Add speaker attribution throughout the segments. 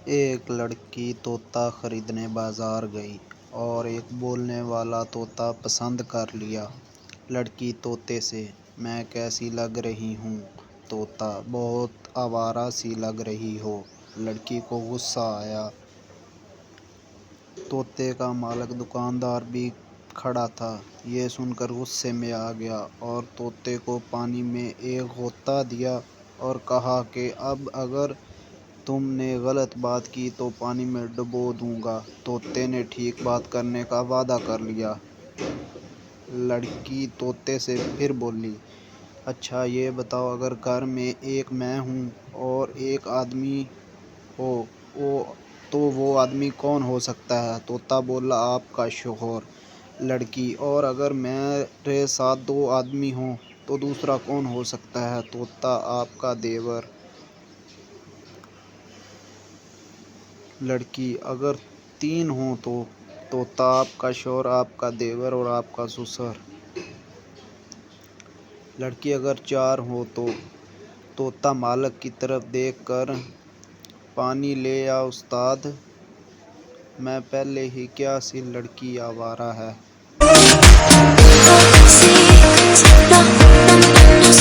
Speaker 1: ایک لڑکی طوطا خریدنے بازار گئی اور ایک بولنے والا طوطا پسند کر لیا۔ لڑکی طوطے سے: میں کیسی لگ رہی ہوں؟ طوطا: بہت آوارہ سی لگ رہی ہو۔ لڑکی کو غصہ آیا۔ طوطے کا مالک دکاندار بھی کھڑا تھا، یہ سن کر غصے میں آ گیا اور طوطے کو پانی میں ایک غوطہ دیا اور کہا کہ اب اگر تم نے غلط بات کی تو پانی میں ڈبو دوں گا۔ طوطے نے ٹھیک بات کرنے کا وعدہ کر لیا۔ لڑکی طوطے سے پھر بولی: اچھا یہ بتاؤ، اگر گھر میں ایک میں ہوں اور ایک آدمی ہو تو وہ آدمی کون ہو سکتا ہے؟ طوطا بولا: آپ کا شوہر۔ لڑکی: اور اگر میرے ساتھ دو آدمی ہوں تو دوسرا کون ہو سکتا ہے؟ طوطا: آپ کا دیور۔ لڑکی: اگر تین ہوں تو؟ طوطا: آپ کا شوہر، آپ کا دیور اور آپ کا سسر۔ لڑکی: اگر چار ہوں تو؟ طوطا مالک کی طرف دیکھ کر: پانی لے آ استاد، میں پہلے ہی کیا سی لڑکی آوارہ ہے۔
Speaker 2: No secrets, no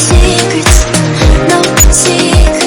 Speaker 2: secrets, no secrets.